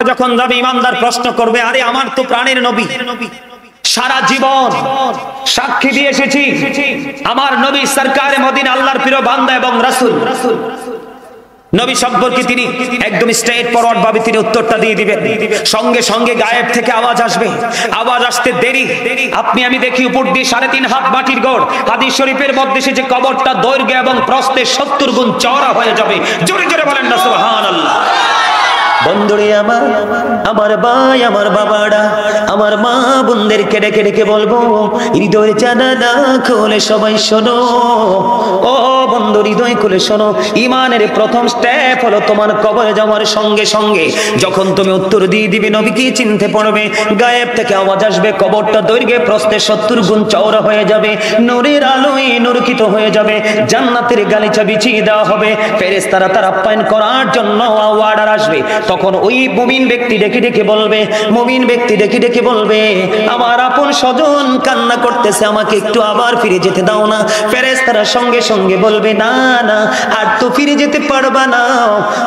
যখন যাবে ইমানদার প্রশ্ন করবে, আরে আমার তো প্রাণের নবী, সারা জীবন সাক্ষী দিয়ে এসেছি আমার নবী সরকারে মদিনা আল্লাহর প্রিয় বান্দা এবং রাসূল। নবী সম্পর্কে তিনি একদম স্ট্রেট ফরওয়ার্ড ভাবে তিনি উত্তরটা দিয়ে দিবেন। সঙ্গে সঙ্গে গায়েব থেকে আওয়াজ আসবে, আওয়াজ আসতে দেরি আপনি আমি দেখি উপর দিয়ে 3.5 হাত মাটির গড়। হাদিস শরীফের মধ্যে সে যে কবরটা দৈর্ঘ্য এবং প্রস্থে 70 গুণ চওড়া হয়ে যাবে। জোরে জোরে বলেন না সুবহানাল্লাহ। বন্ধুরে আমার, আমার ভাই, আমার বাবারা, আমার মা বোনদেরকে ডেকে ডেকে বলবো, হৃদয়ের জানালা খুলে সবাই শোনো। ও বন্ধু, হৃদয় খুলে শোনো। ইমানের প্রথম স্টেপ হলো তোমার কবরে যাওয়ার সঙ্গে সঙ্গে যখন তুমি উত্তর দিয়ে দিবে, নবীকে চিনতে পারবে, গায়েব থেকে আওয়াজ আসবে, কবরটা দৈর্ঘ্যে প্রস্থে 70 গুণ চওড়া হয়ে যাবে, নূরের আলোয় নূরকিত হয়ে যাবে, জান্নাতের গালিচা বিছিয়ে দেওয়া হবে, ফেরেশতারা তার আপ্যায়ন করার জন্য অর্ডার আসবে। তখন ওই মুমিন ব্যক্তি ডেকে ডেকে বলবে, মুমিন ব্যক্তি ডেকে ডেকে বলবে, আমার আপন স্বজন কান্না করতেছে, আমাকে একটু আবার ফিরে যেতে দাও না। ফেরেশতারা সঙ্গে সঙ্গে বলবে, না না, আর তো ফিরে যেতে পারবা না,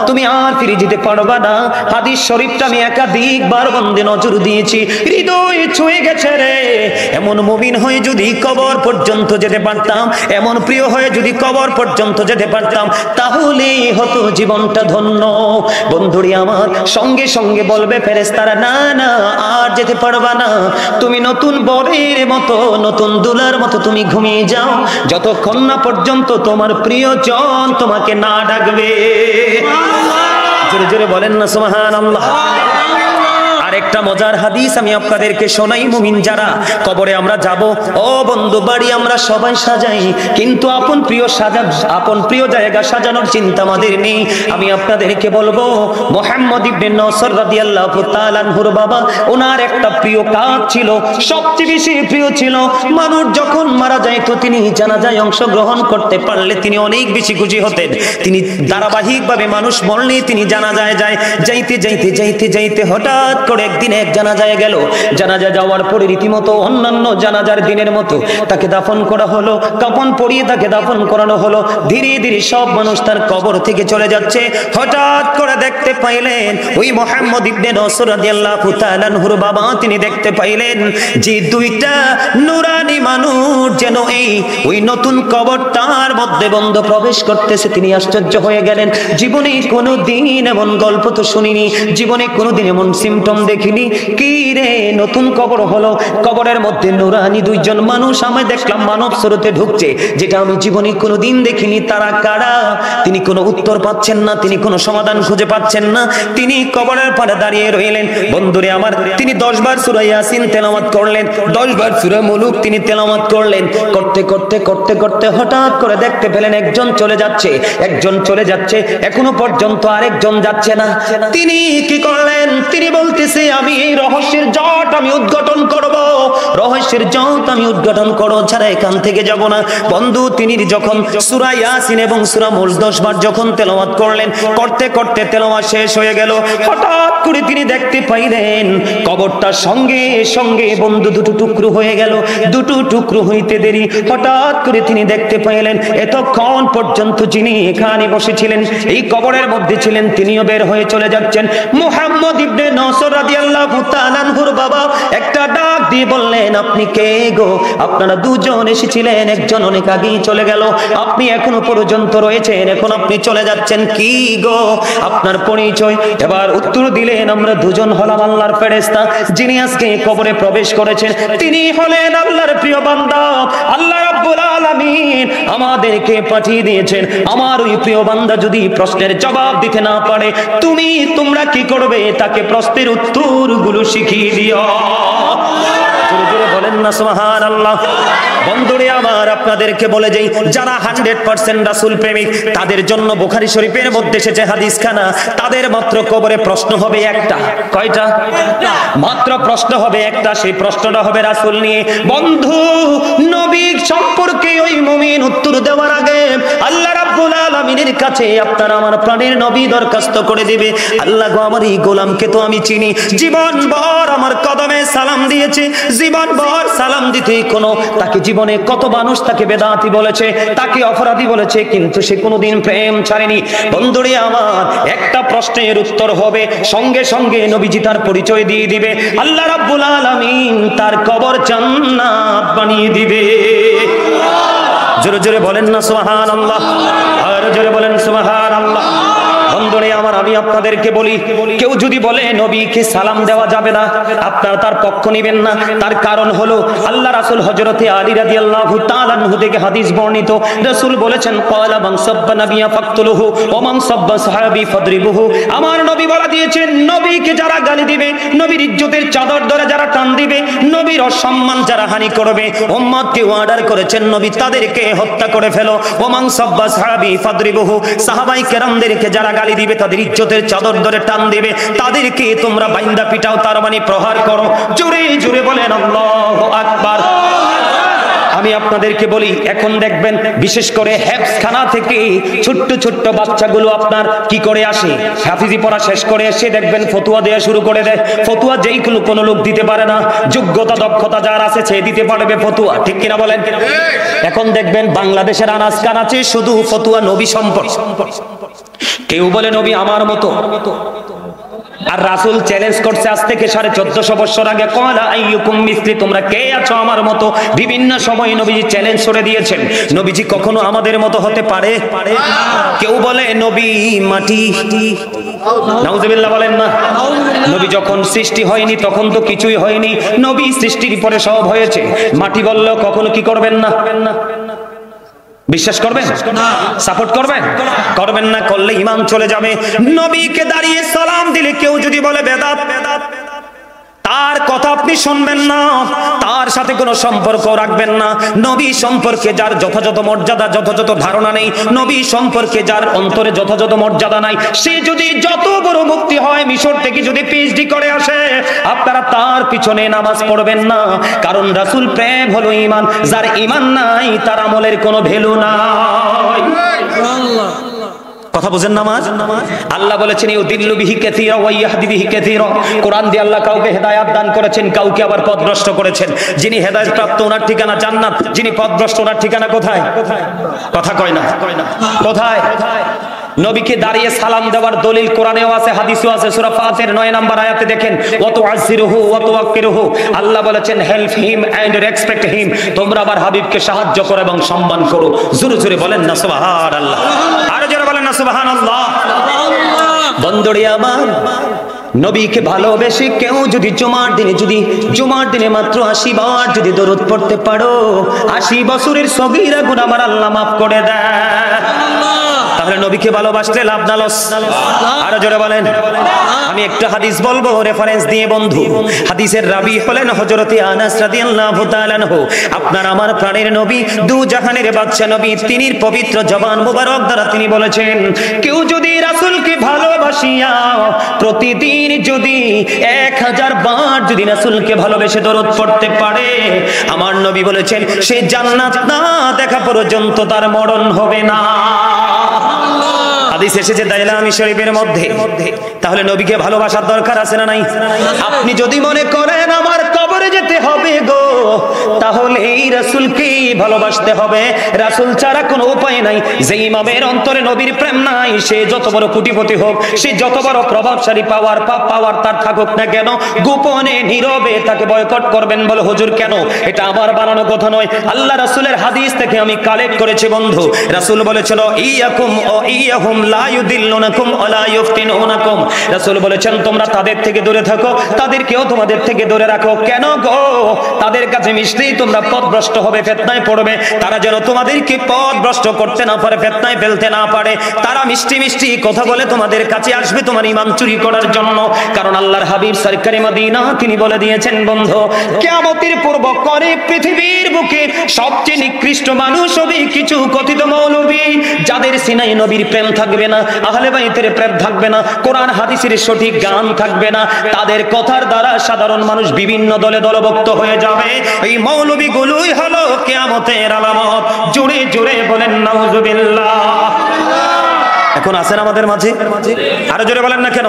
তুমি আর ফিরে যেতে পারবা না। হাদিস শরীফটা আমি একাধিকবার বন্ধে নজর দিয়েছি, হৃদয় ছুঁয়ে গেছে রে। এমন মুমিন হয়ে যদি কবর পর্যন্ত যেতে পারতাম, এমন প্রিয় হয়ে যদি কবর পর্যন্ত যেতে পারতাম, তাহলেই হতো জীবনটা ধন্য। বন্ধুরি আমার, সঙ্গে সঙ্গে বলবে ফেরেশতারা, না না, আর যেতে পারবা না, তুমি নতুন বরের মতো, নতুন দুলার মতো তুমি ঘুমিয়ে যাও, যতক্ষণ না পর্যন্ত তোমার প্রিয়জন তোমাকে না ডাকবে। জোরে জোরে বলেন না সুবহানাল্লাহ। আরেকটা মজার হাদিস আমি আপনাদেরকে শোনাই। মুমিন যারা কবরে আমরা যাব, ও বন্ধু, বাড়ি আমরা সবাই সাজাই, কিন্তু আপন প্রিয় আপন প্রিয় জায়গা সাজানোর চিন্তা আমাদের নেই। আমি আপনাদেরকে বলবো, মুহাম্মদ ইবনে নসর রাদিয়াল্লাহু তাআলা আনহুর বাবা, ওনার একটা প্রিয় কাজ ছিল, সবচেয়ে বেশি প্রিয় ছিল। মানুষ যখন মারা যায় তো তিনি জানাজায় অংশগ্রহণ করতে পারলে তিনি অনেক বেশি খুশি হতেন। তিনি ধারাবাহিকভাবে মানুষ মরলে তিনি জানাজায় যাইতে যাইতে যাইতে যাইতে হঠাৎ করে একদিন এক জানাজায় গেল। জানাজা যাওয়ার পরে রীতিমতো অন্যান্য জানাজার দিনের মতো তাকে দাফন করা হলো, কাফন পরিয়ে তাকে দাফন করানো হলো। ধীরে ধীরে সব মানুষ তার কবর থেকে চলে যাচ্ছে। হঠাৎ করে দেখতে পাইলেন ওই মুহাম্মদ ইবনে নসর রাদিয়াল্লাহু তাআলা আনহুর বাবা, তিনি দেখতে পাইলেন যে দুইটা নূরানি মানুষ যেন ওই নতুন কবরটার মধ্যে বন্ধ প্রবেশ করতেছে। তিনি আশ্চর্য হয়ে গেলেন। জীবনে কোনোদিন এমন গল্প তো শুনিনি, জীবনে কোনোদিন এমন সিম্পটম দেখিনি। কি রে, নতুন কবর হলো, কবরের মধ্যে নূরানি দুইজন মানুষ আমি দেখলাম মানব স্রোতে ঢুকছে, যেটা আমি জীবনে কোনোদিন দেখিনি। তারা কারা? তিনি কোনো উত্তর পাচ্ছেন না, তিনি কোনো সমাধান খুঁজে পাচ্ছেন না। তিনি কবরের পাড়ে দাঁড়িয়ে রইলেন। বন্ধুরে আমার, তিনি 10 বার সূরা ইয়াসিন তেলাওয়াত করলেন, 10 বার সূরা মুলুক তিনি তেলাওয়াত করলেন। করতে করতে করতে করতে হঠাৎ করে দেখতে পেলেন একজন চলে যাচ্ছে, একজন চলে যাচ্ছে, এখনো পর্যন্ত আরেকজন যাচ্ছে না। তিনি কি করলেন? তিনি বলতেছে, আমি এই রহস্যের জট আমি উদ্ঘাটন করব, রহস্যের জট আমি উদ্ঘাটন করো ছাড়া এখান থেকে যাব না। বন্ধু, তিনি যখন সূরা ইয়াসিন এবং সূরা মুলক 10 বার যখন তেলাওয়াত করলেন, করতে করতে তেলাওয়াত শেষ হয়ে গেল। হঠাৎ করে তিনি দেখতে পাইলেন কবরটা সঙ্গে সঙ্গে বন্ধু দুটো টুকরো হয়ে গেল। দুটো টুকরো হইতে দেরি, হঠাৎ করে তিনি দেখতে পাইলেন এতক্ষণ পর্যন্ত যিনি এখানে বসেছিলেন, এই কবরের মধ্যে ছিলেন, তিনিও বের হয়ে চলে যাচ্ছেন। মুহাম্মদ ইবনে নসর রাদিয়াল্লাহু তাআলা আনহুর বাবা একটা ডাক দিয়ে বললেন, আপনি কে গো? আপনারা দুজন এসেছিলেন, একজন অনেক আগেই চলে গেল, আপনি এখনো পর্যন্ত রয়েছেন, এখন আপনি চলে যাচ্ছেন, কি গো আপনার পরিচয়? এবার উত্তর দিলেন, আমরা দুজন হলাম আল্লাহর ফেরেশতা, যিনি আজকে কবরে প্রবেশ করেছেন তিনি হলেন আল্লাহর প্রিয় বান্দা। আল্লাহ রাব্বুল আলামিন আমাদেরকে পাঠিয়ে দিয়েছেন। আমার ওই প্রিয় বান্দা যদি প্রশ্নের জবাব দিতে না পারে, তোমরা কি করবে? তাকে প্রশ্নের উত্তরগুলো শিখিয়ে দিও। জোরে জোরে বলেন না সুবহানাল্লাহ। বন্ধুরে আমার, আপনাদেরকে বলে যাই, যারা 100% রাসূল প্রেমিক তাদের জন্য বুখারী শরীফের মধ্যে এসেছে হাদিসখানা, তাদের মাত্র কবরে প্রশ্ন হবে একটা। কয়টা? মাত্র প্রশ্ন হবে একটা। সেই প্রশ্নটা হবে রাসূল নিয়ে। বন্ধু, নবী সম্পর্কে ওই মুমিন উত্তর দেওয়ার আগে আল্লাহ রাব্বুল আলামিনের কাছে আপনার আমার প্রাণের নবী দরখাস্ত করে দিবে, আল্লাহ গো, আমার এই গোলামকে তো আমি চিনি, জীবন ভর আমার কদমে সালাম দিয়েছে, জীবন ভর পর সালাম দিতে কোনো তাকে জীবনে কত মানুষ তাকে বেদাতি বলেছে, তাকে অপরাধী বলেছে, কিন্তু সে কোনোদিন প্রেম ছাড়েনি। বন্ধুরে আমার, একটা প্রশ্নের উত্তর হবে, সঙ্গে সঙ্গে নবীজি তার পরিচয় দিয়ে দিবে। আল্লাহ রাব্বুল আলামিন তার কবর জান্নাত বানিয়ে দিবে। জোরে জোরে বলেন না সুবহানাল্লাহ, আর জোরে বলেন সুবহানাল্লাহ। বন্ধুরে আমার, আমি আপনাদেরকে বলি, কেউ যদি বলে নবীকে সালাম দেওয়া যাবে না, আপনারা তার পক্ষ নেবেন না। তার কারণ হলো আল্লাহ রাসূল হযরতে আলী রাদিয়াল্লাহু তাআলা আনহু থেকে হাদিস বর্ণিত, রাসূল বলেছেন, ক্বালা মান সাব্বা নাবিয়া ফাকতুলুহু ওয়া মান সাব্বা সাহাবী ফাদরিবুহু। আমার নবী বলে দিয়েছেন, নবীকে যারা গালি দিবে, নবীর ইজ্জতের চাদর ধরে যারা টান দিবে, নবীর অসম্মান যারা হানি করবে, উম্মতকে অর্ডার করেছেন নবী তাদেরকে হত্যা করে ফেলো। ওয়া মান সাব্বা সাহাবী ফাদরিবুহু, সাহাবায়ে কেরামদেরকে যারা গালি দিবে, তাদের ইজ্জতের চাদর ধরে টান দিবে, তাদেরকে তোমরা বাইন্দা পিটাও, তার মানে প্রহার করো। জোরে জোরে বলেন আল্লাহু আকবার। আমি আপনাদেরকে বলি, এখন দেখবেন বিশেষ করে হেফজখানা থেকে ছোট্ট ছোট্ট বাচ্চাগুলো আপনার কি করে আসে, হাফিজি পড়া শেষ করে এসে দেখবেন ফতুয়া দেওয়া শুরু করে দেয়। ফতুয়া যেই কোনো লোক দিতে পারে না, যোগ্যতা দক্ষতা যার আছে সে দিতে পারবে ফতুয়া, ঠিক কিনা বলেন? এখন দেখবেন বাংলাদেশের আনাজ কানাচে শুধু ফতুয়া নবী সম্পর্কে। কেউ বলে নবী আমার মতো, আর রাসূল চ্যালেঞ্জ করছে আজ থেকে 1450 বছর আগে, ক্বালা আইয়ুকুম মিসলি, তোমরা কে আছো আমার মতো। বিভিন্ন সময় নবীজি চ্যালেঞ্জ করে দিয়েছেন, নবীজি কখনো আমাদের মতো হতে পারে? কেউ বলে নবী মাটি, নাউজুবিল্লাহ বলেন না। নবী যখন সৃষ্টি হয়নি তখন তো কিছুই হয়নি, নবী সৃষ্টির পরে সব হয়েছে। মাটি বললেও কখনো কি করবেন না? বিশ্বাস করবেন? সাপোর্ট করবেন? করবেন না, করলে ঈমান চলে যাবে। নবীকে দাঁড়িয়ে সালাম দিলে কেউ যদি বলে বেদাত, তার কথা আপনি শুনবেন না, তার সাথে কোনো সম্পর্ক রাখবেন না। নবী সম্পর্কে যার যথাযথ মর্যাদা, যথাযথ ধারণা নেই, নবী সম্পর্কে যার অন্তরে যথাযথ মর্যাদা নাই, সে যদি যত বড় মুফতি হয়, মিশর থেকে যদি পিএইচডি করে আসে, আপনারা তার পিছনে নামাজ পড়বেন না। কারণ রাসূল প্রেম হলো ঈমান, যার ঈমান নাই তার আমলের কোনো ভ্যালু নাই। কথা বুঝেন নামাজ? আল্লাহ বলেছেন ইউদিল্লু বিহি কাসীরা ওয়া ইয়াহদি বিহি কাসীরা। কোরআন দিয়ে আল্লাহ কাউকে হেদায়েত দান করেছেন, কাউকে আবার পথভ্রষ্ট করেছেন। যিনি হেদায়েত প্রাপ্ত ওনার ঠিকানা জান্নাত, যিনি পথভ্রষ্ট ওনার ঠিকানা কোথায়? কথা কয় না, কোথায়? নবীকে দাঁড়িয়ে সালাম দেওয়ার দলিল কোরআনেও আছে, হাদিসেও আছে। সূরা ফাতির 9 নম্বর আয়াতে দেখেন, ওয়া তুআযিরুহু ওয়া তুওয়াক্কিরুহু। আল্লাহ বলেছেন help him and respect him, তোমরা আমার হাবিবকে সাহায্য করো এবং সম্মান করো। জোরে জোরে বলেন না সুবহানাল্লাহ, আরো জোরে বলেন না সুবহানাল্লাহ। বন্ধুরে আমার, নবীকে ভালোবেসে কেউ যদি জুমার দিনে মাত্র 80 বার যদি দরুদ পড়তে পারো, 80 বছরের সগীরা গুনাহ আমার আল্লাহ মাফ করে দেয়। তাহলে নবীকে ভালোবাসলে লাভ না লস? আরো জোরে বলেন। আমি একটা হাদিস বলবো রেফারেন্স দিয়ে বন্ধু। হাদিসের রাবি হলেন হযরতে আনাস রাদিয়াল্লাহু তাআলা আনহু। আপনার আমার প্রাণের নবী, দু জাহানের বাদশা নবী, তিনি পবিত্র জবান মোবারক দ্বারা তিনি বলেছেন, কেউ যদি রাসূলকে ভালোবাসিয়া প্রতিদিন যদি 1000 বার যদি রাসূলকে ভালোবেসে দরুদ পড়তে পারে, আমার নবী বলেছেন সে জান্নাত না দেখা পর্যন্ত তার মরণ হবে না। হাদিস এসেছে দাইলামি শরীফের মধ্যে। তাহলে নবীকে ভালোবাসার দরকার আছে না নাই? আপনি যদি মনে করেন আমার কবরে যেতে হবে গো, তাহলে এই রাসূলকে ভালোবাসতে হবে। রাসূল ছাড়া কোনো উপায় নাই। যে ইমামের অন্তরে নবীর প্রেম নাই, সে যত বড় কোটিপতি হোক, সে যত বড় প্রভাবশালী পাওয়ার তার থাকুক না কেন, গোপনে নীরবে তাকে বয়কট করবেন। বলে হুজুর কেন? এটা আমার বানানো কথা নয়, আল্লাহ রাসূলের হাদিস থেকে আমি কালেক্ট করেছি বন্ধু। রাসূল বলেছিল ইয়াকুম ও ইয়াহুম লা ইউদিল্লুনাকুম ওয়া লা ইফতিনুনাকুম। রাসূল বলেছেন তোমরা তাদের থেকে দূরে থাকো, তাদেরকেও তোমাদের থেকে দূরে রাখো। কেন গো? তাদের কাছে মিশলেই তোমরা পথভ্রষ্ট হবে, ফিতনায় পড়বে। তারা যেন তোমাদেরকে পথভ্রষ্ট করতে না পারে, ফিতনায় ফেলতে না পারে। তারা মিষ্টি মিষ্টি কথা বলে তোমাদের কাছে আসবে তোমার ঈমান চুরি করার জন্য। কারণ আল্লাহর হাবিব সরকারে মদিনা তিনি বলে দিয়েছেন বন্ধু, কিয়ামতের পূর্ব করে পৃথিবীর বুকে সবচেয়ে নিকৃষ্ট মানুষ হবে কিছু কথিত মৌলবী, যাদের সিনায় নবীর প্রেম থাকবে না, আহলে বাইতের প্রেম থাকবে না, কোরআন হাদিসের সঠিক জ্ঞান থাকবে না। তাদের কথার দ্বারা সাধারণ মানুষ বিভিন্ন দলে দলভুক্ত হয়ে যাবে। এই মৌলবীগুলোই হলো কিয়ামতের আলামত। জোরে জোরে বলেন নাউজুবিল্লাহ। এখন আছেন আমাদের মাঝে? আরো জোরে বলেন না কেন?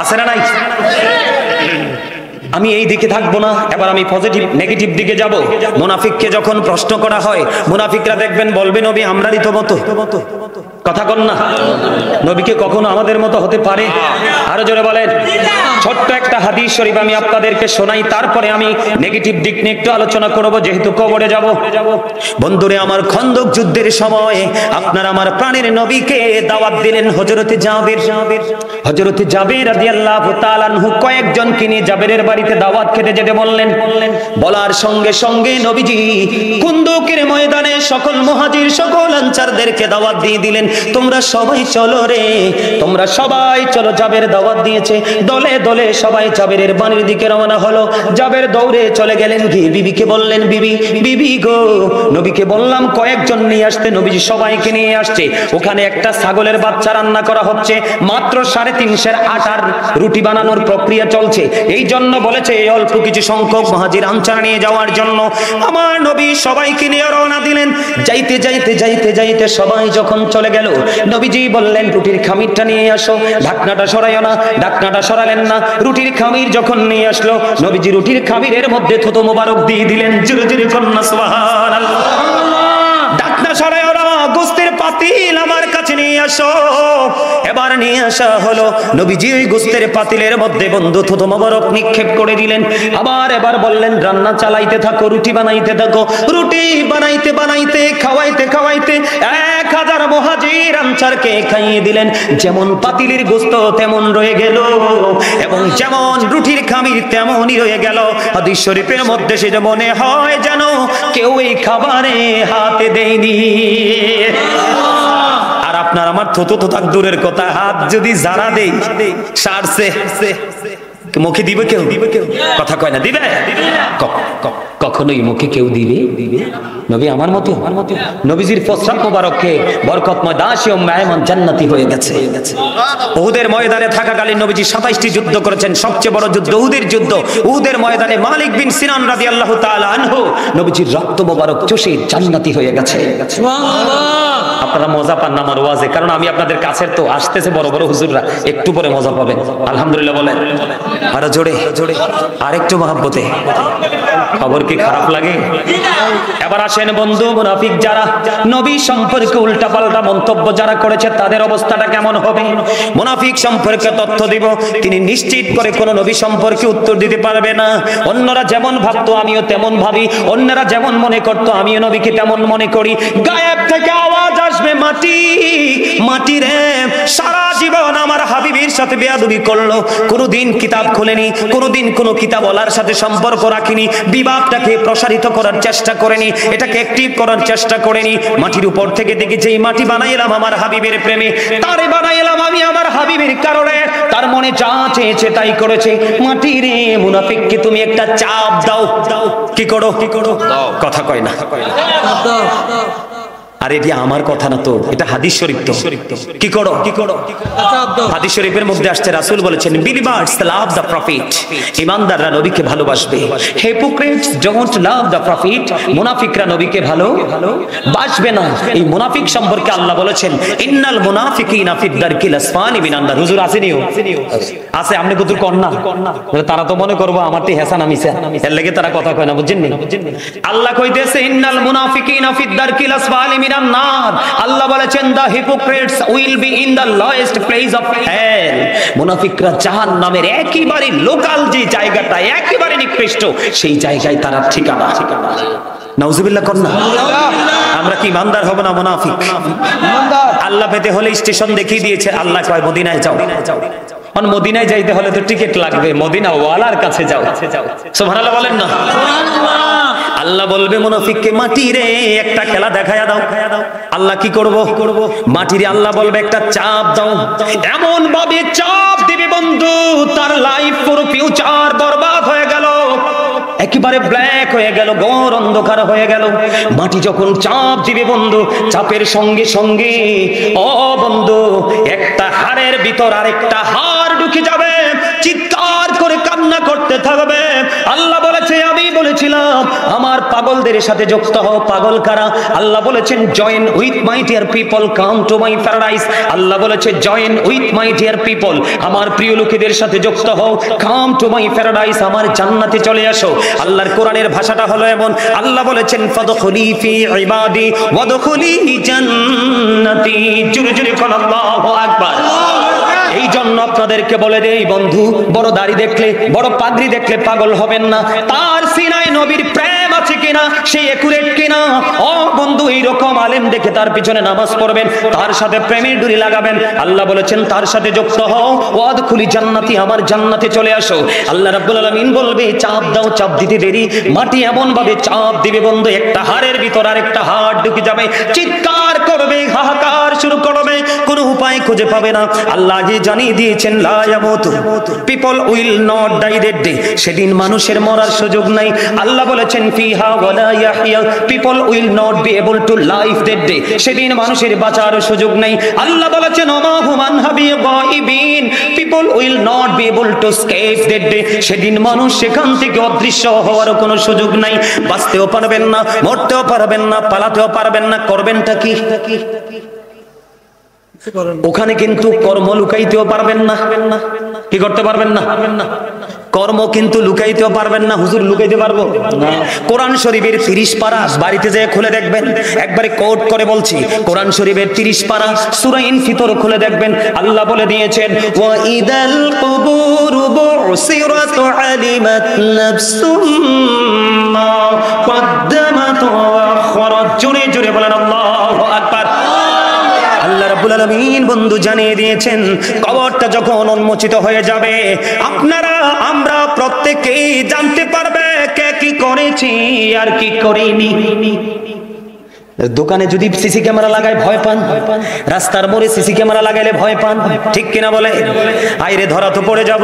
আছে না নাই? আমি এই দিকে থাকবো না, এবার আমি পজিটিভ নেগেটিভ দিকে যাব। মুনাফিককে যখন প্রশ্ন করা হয়, মুনাফিকরা দেখবেন বলবে নবী আমরারই তো মতো। কথা কন না, নবীকে কখনো আমাদের মতো হতে পারে? আরো জোরে বলেন। ছোট্ট একটা হাদিস শরীফ আমি আপনাদেরকে শোনাই, তারপরে আমি নেগেটিভ দিক নিয়ে একটু আলোচনা করব, যেহেতু কবরে যাব। বন্ধুরে আমার, খন্দক যুদ্ধের সময় আপনার আমার প্রাণের নবীকে দাওয়াত দিলেন হযরতে জাবের। হযরতে জাবের রাদিয়াল্লাহু তাআলা আনহু কয়েকজনকে নিয়ে জাবেরের বাড়িতে দাওয়াত খেতে যেতে বললেন। বলার সঙ্গে সঙ্গে নবীজি খন্দকের ময়দানে সকল মুহাজির সকল আনসারদেরকে দাওয়াত দিয়ে দিলেন, তোমরা সবাই চলো রে, তোমরা সবাই চলো। জাবের দাওয়াত দিয়েছে, দলে দলে সবাই জাবেরের বাড়ির দিকে রওনা হলো। জাবের দৌড়ে চলে গেলেন, গিয়ে বিবিকে বললেন, বিবি বিবি গো, নবীকে বললাম কয়েকজন নিয়ে আসতে, নবীজি সবাইকে নিয়ে আসছে। ওখানে একটা ছাগলের বাচ্চা রান্না করা হচ্ছে, মাত্র 350 আটার রুটি বানানোর প্রক্রিয়া চলছে। এই জন্য বলেছে এই অল্প কিছু সংখ্যক মুহাজির আনসার নিয়ে যাওয়ার জন্য। আমার নবী সবাইকে নিয়ে রওনা দিলেন। যাইতে যাইতে যাইতে যাইতে সবাই যখন চলে গেল, নবীজি বললেন রুটির খামিরটা নিয়ে আসো, ঢাকনাটা সরাইও না। ঢাকনাটা সরালেন না, রুটির খামির যখন নিয়ে আসলো, নবীজি রুটির খামিরের মধ্যে থুতু মোবারক দিয়ে দিলেন। জোরে জোরে কন্যা সুবহানাল্লাহ। ঢাকনা সরাইও না, গোস্তের পাতিল আমার কাছে নিয়ে আসো। এবার নিয়ে আসা হলো, নবীজি ওই গোস্তের পাতিলের মধ্যে বন্ধু থুতু মোবারক নিক্ষেপ করে দিলেন। এবার বললেন রান্না চালাইতে থাকো, রুটি বানাইতে থাকো। রুটি বানাইতে বানাইতে খাওয়াইতে খাওয়াইতে 1000 মুহাজির আনসারকে খাইয়ে দিলেন। যেমন পাতিলের গোস্ত তেমন রয়ে গেল, এবং যেমন রুটির খামির তেমনই রয়ে গেল। হাদিস শরীফের মধ্যে সে যে মনে হয় যেন কেউ এই খাবারে হাতে দেয়নি। আর আপনার আমার থুতু তো থাক দূরের কথা, হাত যদি যারা দেই সারছে মুখে দিবে কেউ? কথা কয় না, দিবে? কখনোই মুখে কেউ দিবে? নবী আমার মতো, নবীজির প্রস্রাব মোবারককে বরকতময় দাসী ও মেহমান জান্নাতি হয়ে গেছে। উহুদের ময়দানে থাকাকালীন নবীজি 27টি যুদ্ধ করেছেন। সবচেয়ে বড় যুদ্ধ উহুদের যুদ্ধ। উহুদের ময়দানে মালিক বিন সিনান রাদিয়াল্লাহু তাআলা আনহু নবীজির রক্ত মোবারক চষে জান্নাতি হয়ে গেছে। সুবহানাল্লাহ। আপনারা মজা পান না আমার ওয়াজে, কারণ আমি আপনাদের কাছের তো আসতেছে বড় বড় হুজুররা, একটু পরে মজা পাবেন। আলহামদুলিল্লাহ বলেন। আরো জোরে আরেকটু মহব্বতে। খবর কি খারাপ লাগে? এবার আসেন বন্ধু, মুনাফিক যারা নবী সম্পর্কে উল্টাপাল্টা মন্তব্য যারা করেছে তাদের অবস্থাটা কেমন হবে? মুনাফিক সম্পর্কে তথ্য দিব, তিনি নিশ্চিত করে কোন নবী সম্পর্কে উত্তর দিতে পারবে না। অন্যরা যেমন ভাবতো আমিও তেমন ভাবি, অন্যরা যেমন মনে করতো আমিও নবীকে তেমন মনে করি। গায়েব থেকে আওয়াজ আসবে, মাটি মাটি রে, সারা জীবন আমার হাবিবের সাথে বেয়াদবি করলো, কোনদিন কিতাব খুলেনি, কোনদিন কোন কিতাব ওয়ালার সাথে সম্পর্ক রাখিনি, বিবাদটাকে প্রসারিত করার চেষ্টা করেনি, এটাকে অ্যাক্টিভ করার চেষ্টা করেনি। মাটির উপর থেকে দেখেছি এই মাটি বানাইলাম আমার হাবিবের প্রেমে, তারে বানাইলাম আমি আমার হাবিবের কারণে, তার মনে যা চেয়েছে তাই করেছে। মাটি রে, মুনাফিককে তুমি একটা চাপ দাও। কি করো? কথা কয় না। আর এটি আমার কথা না তো, এটা হাদিস শরীফ। তো কি করো? হাদিস শরীফের মধ্যে আসছে, রাসূল বলেছেন বিলিভার্স লাভ দ্য প্রফিট, ঈমানদাররা নবীকে ভালোবাসবে। Hypocrites don't love the profit, মুনাফিকরা নবীকে ভালোবাসবে না। এই মুনাফিক সম্পর্কে আল্লাহ বলেছেন ইন্নাল মুনাফিকিনা ফিদ দারকিল আসফানি মিনান নার। হুজুর আসেনিও আছে, আপনি কতুর কন্যা, তারা তো মনে করবো আমারটি হেসান আমিসা, এর লাগি তারা কথা কয় না, বুঝছেন নি? আল্লাহ কইতেছে ইন্নাল মুনাফিকিনা ফিদ দারকিল আসফানি মিনান নার। আল্লাহ বলেছেন the hypocrites will be in the lowest place of hell, মুনাফিকরা জাহান্নামের একেবারে লোকাল যে জায়গাটা একেবারে নিকৃষ্ট সেই জায়গায় তার ঠিকানা। নাউজুবিল্লাহ কন্না। আমরা কি ইমানদার হব না মুনাফিক? আল্লাহ পেতে হলে স্টেশন দেখিয়ে দিয়েছে, আল্লাহ কয় মদিনায় যাও। মদিনায় যাইতে হলে তো টিকিট লাগবে, মদিনা ওয়ালার কাছে যাও। সুবহানাল্লাহ বলেন না। আল্লাহ বলবে মুনাফিককে মাটি রে একটা খেলা দেখায়া দাও। আল্লাহ কি করব? মাটিরে আল্লাহ বলবে একটা চাপ দাও। এমন ভাবে চাপ দিবে বন্ধু, তার লাইফ পুরো ফিউচার বরবাদ হয়ে গেল, একেবারে ব্ল্যাক হয়ে গেল, ঘোর অন্ধকার হয়ে গেল। মাটি যখন চাপ দিবে বন্ধু, চাপের সঙ্গে সঙ্গে ও বন্ধু একটা হাড়ের ভিতর আরেকটা হাড় ঢুকে যাবে, চিৎকার করে কান্না করতে থাকবে। আল্লাহ বলেছে আমি বলেছিলাম আমার পাগলদের সাথে যুক্ত হও। পাগল কারা? আল্লাহ বলেছেন join with my dear people come to my paradise. আল্লাহ বলেছে join with my dear people, আমার প্রিয় লোকেদের সাথে যুক্ত হও, কাম টু মাই প্যারাডাইস, আমার জান্নাতে চলে আসো। আল্লাহর কোরআনের ভাষাটা হলো এমন, আল্লাহ বলেছেন ফাদখুলি ফি ইবাদি ওয়াদখুলি জান্নাতি। জোরে জোরে বল আল্লাহু আকবার। এই জন্য আপনাদেরকে বলে দেই বন্ধু, বড় দাড়ি দেখলে, বড় পাগড়ি দেখলে পাগল হবেন না। তার সিনায় নবীর প্রেম আছে কিনা, সে একুরেট কিনা। ও বন্ধু, এইরকম আলেম দেখে তার পিছনে নামাজ পড়বেন, তার সাথে প্রেমের ডুরি লাগাবেন। আল্লাহ বলেছেন তার সাথে যুক্ত হও, ওয়াদখুলি জান্নাতি, আমার জান্নাতে চলে আসো। আল্লাহ রাব্বুল আলামিন বলবে চাপ দাও, চাপ দিতে দেরি, মাটি এমন ভাবে চাপ দিবে বন্ধু, একটা হাড়ের ভিতর আর একটা হাড় ঢুকে যাবে, চিৎকার করবে, হাহাকার শুরু করবে, কোনো উপায় খুঁজে পাবে না। আল্লাহ আগে জানিয়ে দিয়েছেন লা ইয়ামুতু, people will not die that day, সেদিন মানুষের মরার সুযোগ নাই। আল্লাহ বলেছেন ফিহা ওয়ালা ইয়াহইয়া, people will not be able to live that day, সেদিন মানুষের বাঁচার সুযোগ নাই। আল্লাহ বলেছেন ওমা হুম আনহা বিগাইবিন, people will not be able to escape that day, সেদিন মানুষ সেখান থেকে অদৃশ্য হওয়ার কোনো সুযোগ নাই। বাঁচতেও পারবেন না, মরতেও পারবেন না, পালাতেও পারবেন না, করবেনটা কি? ওখানে কিন্তু কর্ম লুকাইতেও পারবেন না। কি করতে পারবেন না? কর্ম কিন্তু লুকাইতেও পারবেন না। হুজুর লুকাইতে পারবো না। কোরআন শরীফের 30 পারা বাড়িতে যেয়ে খুলে দেখবেন, একবারে কোট করে বলছি, কোরআন শরীফের 30 পারা সূরা ইনফিতর খুলে দেখবেন। আল্লাহ বলে দিয়েছেন ওয়া ইদাল কুবুরু বুসিরাত আলিমাত নাফসুম মা কদ্দামাত ওয়া আখরাত। জোরে জোরে বলেন আল্লাহু আকবার। আল্লাহ রাব্বুল আলামিন বন্ধু জানিয়ে দিয়েছেন কবরটা যখন উন্মোচিত হয়ে যাবে, আপনারা আমরা প্রত্যেকেই জানতে পারবে কে কি করেছি আর কি করিনি। দোকানে যদি সিসি ক্যামেরা লাগায় ভয় পান, রাস্তার মোড়ে সিসি ক্যামেরা লাগাইলে ভয় পান, ঠিক কিনা বলে? আইরে ধরা তো পড়ে যাব।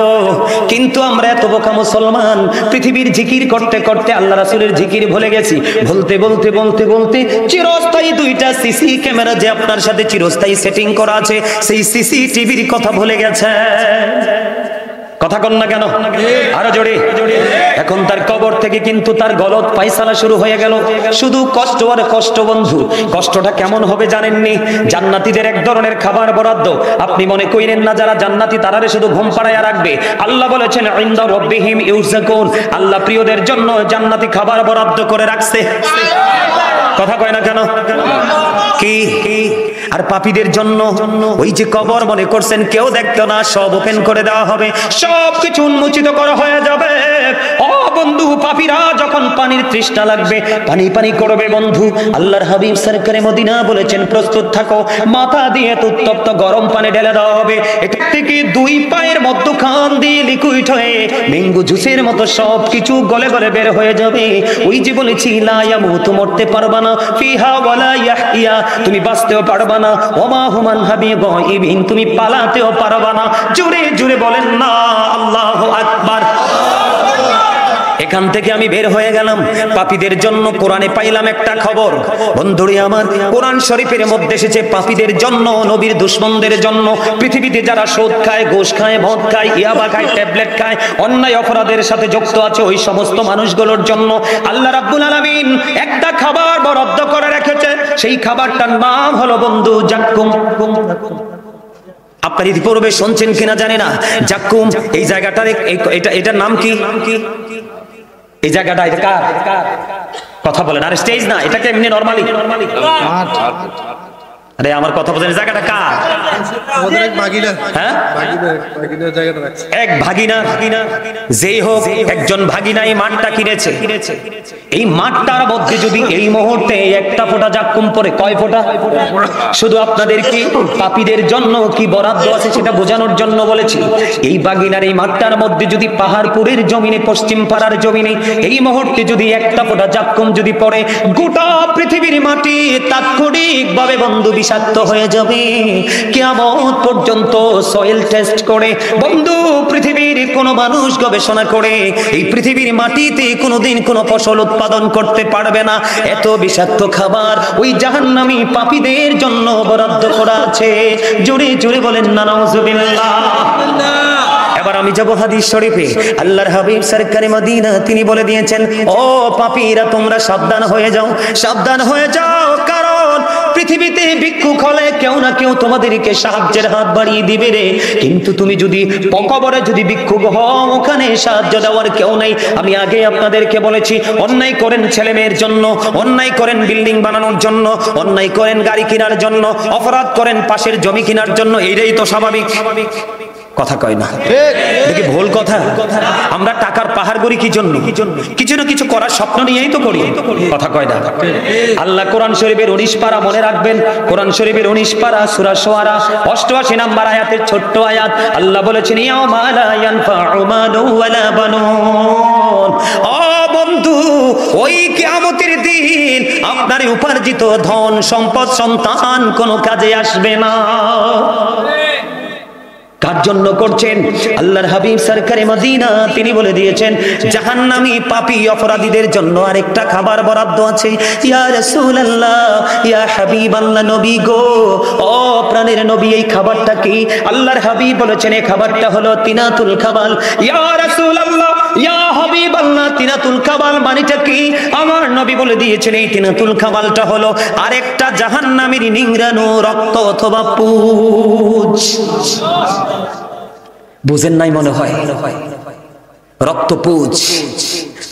কিন্তু আমরা এত বোকা মুসলমান, পৃথিবীর জিকির করতে করতে আল্লাহ রাসূলের জিকির ভুলে গেছি। বলতে বলতে বলতে বলতে চিরস্থায়ী 2টা সিসি ক্যামেরা যে আপনার সাথে চিরস্থায়ী সেটিং করা আছে, সেই সিসিটিভির কথা ভুলে গেছে। কথা কন না কেন? আরো জোরে। এখন তার কবর থেকে কিন্তু তার গলত ফায়সালা শুরু হয়ে গেল। শুধু কষ্ট আর কষ্ট বন্ধু। কষ্টটা কেমন হবে জানেননি? জান্নাতীদের এক ধরনের খাবার বরাদ্দ। আপনি মনে কইরেন না যারা জান্নাতী তারারে শুধু ঘুম পাড়াইয়া রাখবে। আল্লাহ বলেছেন ইনদা রাব্বিহিম ইউরযাকুন, আল্লাহ প্রিয়দের জন্য জান্নাতি খাবার বরাদ্দ করে রাখছে। কথা কয় না কেন? কি? আর পাপীদের জন্য ওই যে কবর মনে করছেন কেউ দেখতো না, সব ওপেন করে দেওয়া হবে, সব কিছু উন্মোচিত করা হয়ে যাবে। ও বন্ধু, পাপীরা যখন পানির তৃষ্ণা লাগবে পানি পানি করবে বন্ধু। আল্লাহর হাবিব সরকারে মদিনা বলেছেন প্রস্তুত থাকো, মাথা দিয়ে উত্তপ্ত গরম পানি ঢেলে দেওয়া হবে, এটা থেকে 2 পায়ের মধ্যখান দিয়ে লিকুইড হয়ে ম্যাঙ্গো জুসের মতো সব কিছু গলে গলে বের হয়ে যাবে। ওই যে বলেছি লা ইয়ামুতু, মরতে পারবা না, ফিহা ওয়ালা ইয়াহইয়া, তুমি বাঁচতেও পারবা না, ওমা হুম আনহা বিগাইবিন, তুমি পালাতেও পারবা না। জোরে জোরে বলেন না আল্লাহু আকবার। এখান থেকে আমি বের হয়ে গেলাম, পাপীদের জন্য কোরআনে পাইলাম একটা খবর। বন্ধুরে আমার, কোরআন শরীফের মধ্যে এসেছে পাপীদের জন্য, নবীর দুশমনদের জন্য, পৃথিবীতে যারা সুদ খায়, ঘুষ খায়, মদ খায়, ইয়াবা খায়, ট্যাবলেট খায়, অন্যায় অপরাধের সাথে যুক্ত আছে, ওই সমস্ত মানুষগুলোর জন্য আল্লাহ রাব্বুল আলামিন একটা খাবার বরাদ্দ করে রেখেছে। সেই খাবারটার নাম হলো বন্ধু জাক্কুম। আপনার ইতিপূর্বে শুনছেন কিনা জানি না, জাক্কুম এই জায়গাটার এটার নাম কি? এই জায়গাটা এটা কার? কথা বলেন। আর স্টেজ না, এটাকে এমনি নরমালি। আরে আমার কথা বলেন, জায়গাটা কার? এক ভাগিনা, যেই হোক একজন ভাগিনা এই মাঠটা কিনেছে। এই মাঠটার মধ্যে যদি এই মুহূর্তে একটা ফোঁটা জাক্কুম পড়ে, কয় ফোঁটা? শুধু আপনাদের কি পাপীদের জন্য কি বরাদ্দ আছে সেটা বোঝানোর জন্য বলেছি। এই বাগিনার এই মাঠটার মধ্যে যদি পাহাড়পুরের জমিনে, পশ্চিম পাড়ার জমিনে এই মুহূর্তে যদি একটা ফোঁটা জাক্কুম যদি পড়ে, গোটা পৃথিবীর মাটি তাৎক্ষণিকভাবে বন্ধু বিষাক্ত হয়ে যাবে। কিয়ামত পর্যন্ত সয়েল টেস্ট করে বন্ধু পৃথিবীর কোন মানুষ গবেষণা করে এই পৃথিবীর মাটিতে কোনোদিন কোনো ফসল উৎপাদন করতে পারবে না। এত বিষাক্ত খাবার ওই জাহান্নামী পাপীদের জন্য বরাদ্দ করা আছে। জোরে জোরে বলেন না নাউজুবিল্লাহ। এবার আমি যাব হাদিস শরীফে। আল্লাহর হাবিব সরকারে মদিনা তিনি বলে দিয়েছেন, ও পাপীরা তোমরা সাবধান হয়ে যাও, সাবধান হয়ে যাও, কারণ পৃথিবীতে ভিক্ষুক হলে কেউ না কেউ তোমাদেরকে সাহায্যের হাত বাড়িয়ে দিবে রে, কিন্তু তুমি যদি কবরে যদি ভিক্ষুক হও, ওখানে সাহায্য দেওয়ার কেউ নেই। আমি আগে আপনাদেরকে বলেছি, অন্যায় করেন ছেলে মেয়ের জন্য, অন্যায় করেন বিল্ডিং বানানোর জন্য, অন্যায় করেন গাড়ি কেনার জন্য, অপরাধ করেন পাশের জমি কেনার জন্য, এইটাই তো স্বাভাবিক। কথা কয় না, দেখি ভুল কথা। আমরা টাকার পাহাড় করি কি জন্য? কিছু না কিছু করার স্বপ্ন নিয়েই তো করি। কথা কয় না। আল্লাহ কোরআন শরীফের 19 পারা মনে রাখবেন, কোরআন শরীফের 19 পারা সূরা শুআরা 88 নম্বর আয়াতের ছোট্ট আয়াত। আল্লাহ বলেছেন, ইয়াউমা লা ইয়ানফাউ মালু ওয়ালা বানুন। ও বন্ধু, ওই কিয়ামতের দিন আপনার উপার্জিত ধন সম্পদ সন্তান কোনো কাজে আসবে না। কার জন্য করছেন? আল্লাহর হাবিব সরকারে মদিনা তিনি বলে দিয়েছেন, জাহান্নামী পাপী অপরাধীদের জন্য আরেকটা খাবার বরাদ্দ আছে। ইয়া রাসূলুল্লাহ, ইয়া হাবিবাল্লাহ, নবী গো, ও প্রাণের নবী, এই খাবারটা কি? আল্লাহর হাবিব বলেছেন, এই খাবারটা হলো তিনাতুল খাবাল। ইয়া রাসূলুল্লাহ, ইয়া হাবিবাল্লাহ, তিনাতুল খাবাল মানেটা কি? আমার নবী বলে দিয়েছেন, এই তিনাতুল খাবালটা হলো আরেকটা জাহান্নামীর নিংড়ানো রক্ত অথবা পুঁজ। বুঝেন নাই মনে হয়? রক্ত পুঁজ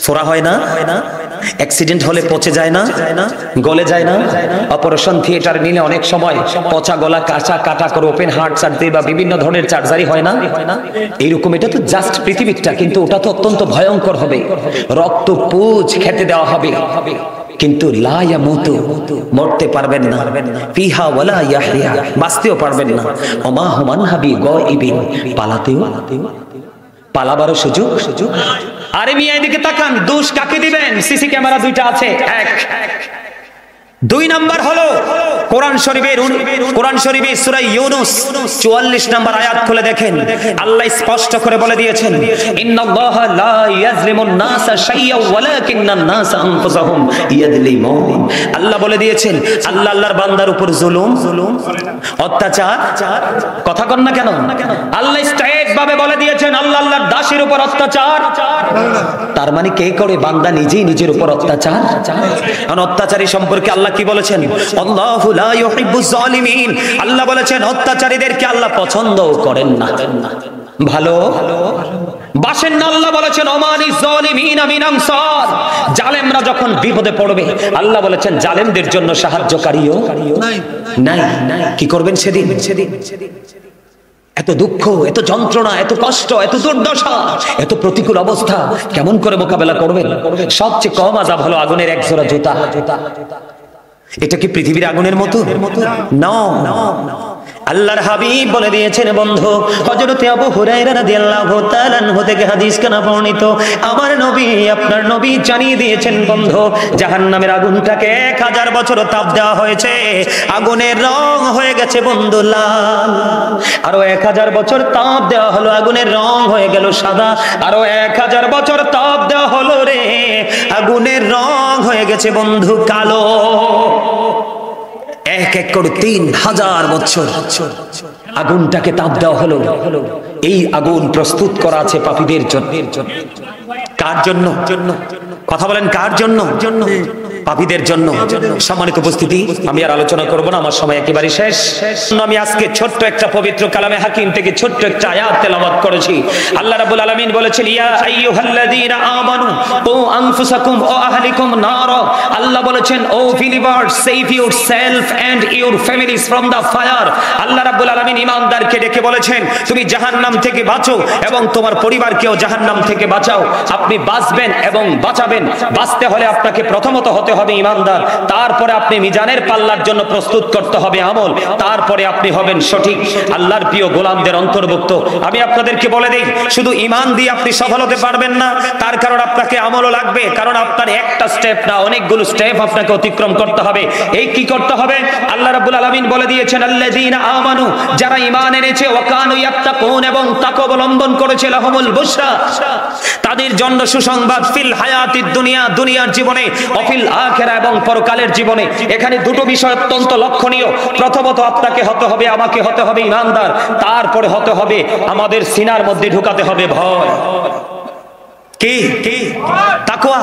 ফোড়া হয় না, অ্যাক্সিডেন্ট হলে পচে যায় না, গলে যায় না, অপারেশন থিয়েটার নিলে অনেক সময় পচা গলা কাঁচা কাটা করে ওপেন হার্ট সার্জারি বা বিভিন্ন ধরনের সার্জারি হয় না? এইরকম। এটা তো জাস্ট পৃথিবীটা, কিন্তু ওটা তো অত্যন্ত ভয়ঙ্কর হবে। রক্ত পুঁজ খেতে দেওয়া হবে, কিন্তু লা ইয়ামুতু, মরতে পারবেন না, ফিহা ওয়ালা ইয়াহইয়া, বাঁচতেও পারবেন না, ওমা হুমান হাবি গায়িবিন, পালাবারও সুযোগ। আরে মিয়া এদিকে তাকান, দোষ কাকে দিবেন? সিসি ক্যামেরা দুইটা আছে, এক। 2 নাম্বার হলো কোরআন শরীফের সূরা ইউনূস 44 নম্বর আয়াত খুলে দেখেন, আল্লাহ স্পষ্ট করে বলে দিয়েছেন, ইন্নাল্লাহা লা ইয়াজলিমুন নাসা শাইয়্যা ওয়ালাকিন্নান নাসা আনফুসাহুম ইয়াজলিমুন। আল্লাহ বলে দিয়েছেন, আল্লাহ আল্লাহর বান্দার উপর জুলুম, অত্যাচার, কথা কন না কেন? আল্লাহ স্ট্রেট ভাবে বলে দিয়েছেন, আল্লাহ আল্লাহর দাসের উপর অত্যাচার। তার মানে কে করে? বান্দা নিজেই নিজের উপর অত্যাচার। আর অত্যাচারী সম্পর্কে আল্লাহ কি বলেছেন? আল্লাহু লা ইউহিব্বুজ জালিমিন। আল্লাহ বলেছেন অত্যাচারীদেরকে আল্লাহ পছন্দও করেন না, ভালো বাসেন না। আল্লাহ বলেছেন ওমানিজ জালিমিনা মিন আনসার। জালেমরা যখন বিপদে পড়বে, আল্লাহ বলেছেন জালেমদের জন্য সাহায্যকারীও নাই। কি করবেন সেদিন? এত দুঃখ, এত যন্ত্রণা, এত কষ্ট, এত দুর্দশা, এত প্রতিকূল অবস্থা কেমন করে মোকাবেলা করবেন? সবচেয়ে কম আযাব হলো আগুনের এক জোড়া জুতা। এটা কি পৃথিবীর আগুনের মতো? না। আল্লাহর হাবিব বলে দিয়েছেন বন্ধু, হযরতে আবু হুরায়রা রাদিয়াল্লাহু তাআলা আনহু থেকে হাদিস কানা বর্ণিত, আমার নবী আপনার নবী জানিয়ে দিয়েছেন বন্ধু, জাহান্নামের আগুনটাকে 1000 বছর তাপ দেওয়া হয়েছে, আগুনের রং হয়ে গেছে বন্ধু লাল। আরো 1000 বছর তাপ দেওয়া হলো, আগুনের রং হয়ে গেল সাদা। আরো 1000 বছর তাপ দেওয়া হলো রে, আগুনের রং হয়ে গেছে বন্ধু কালো। এক এক করে 3000 বছর আগুনটাকে তাপ দেওয়া হলো। এই আগুন প্রস্তুত করা আছে পাপীদের জন্য। কার জন্য? কথা বলেন, কার জন্য? পাপীদের জন্য। সম্মানিত উপস্থিতি, আমি আর আলোচনা করব না, আমার সময় একেবারে শেষ। আমি আজকে ছোট্ট একটা পবিত্র কালামে হাকিম থেকে ছোট্ট একটা আয়াত তেলাওয়াত করেছি। আল্লাহ রাব্বুল আলামিন বলেছেন, ইয়া আইয়ুহাল্লাযীনা আমানু কু আনফুসাকুম ওয়া আহলিকুম নার। আল্লাহ বলেছেন, O believers, save yourself and your families from the fire. আল্লাহ রাব্বুল আলামিন ঈমানদারকে ডেকে বলেছেন, তুমি জাহান্নাম থেকে বাঁচো এবং তোমার পরিবারকেও জাহান্নাম থেকে বাঁচাও। আপনি বাঁচবেন এবং বাঁচাবেন। বাঁচতে হলে আপনাকে প্রথমত হতে হবে ঈমানদার, তারপরে আপনি মিজানের পাল্লার জন্য প্রস্তুত করতে হবে আমল, তারপরে আপনি হবেন সঠিক আল্লাহর প্রিয় গোলামদের অন্তর্ভুক্ত। আমি আপনাদেরকে বলে দেই, শুধু ঈমান দিয়ে আপনি সফল হতে পারবেন না, তার কারণ আপনাকে আমলও লাগবে। কারণ আপনার একটা স্টেপ না, অনেকগুলো স্টেপ আপনাকে অতিক্রম করতে হবে। এই কি করতে হবে? আল্লাহ রাব্বুল আলামিন বলে দিয়েছেন, আল্লাযীনা আমানু, যারা ঈমান এনেছে, ওয়া কানু ইয়াত্তাকুন, এবং তাকওয়া অবলম্বন করেছে, লাহুমুল বুশরা, তাদের জন্য সুসংবাদ ফিল হায়াতিদ দুনিয়া, দুনিয়ার জীবনে, অফিল আখিরা এবং পরকালের জীবনে। এখানে দুটো বিষয় অত্যন্ত লক্ষণীয়। প্রথমত আপনাকে হতে হবে, আমাকে হতে হবে ঈমানদার, তারপরে হতে হবে আমাদের সিনার মধ্যে ঢুকাতে হবে ভয়। কি তাকওয়া।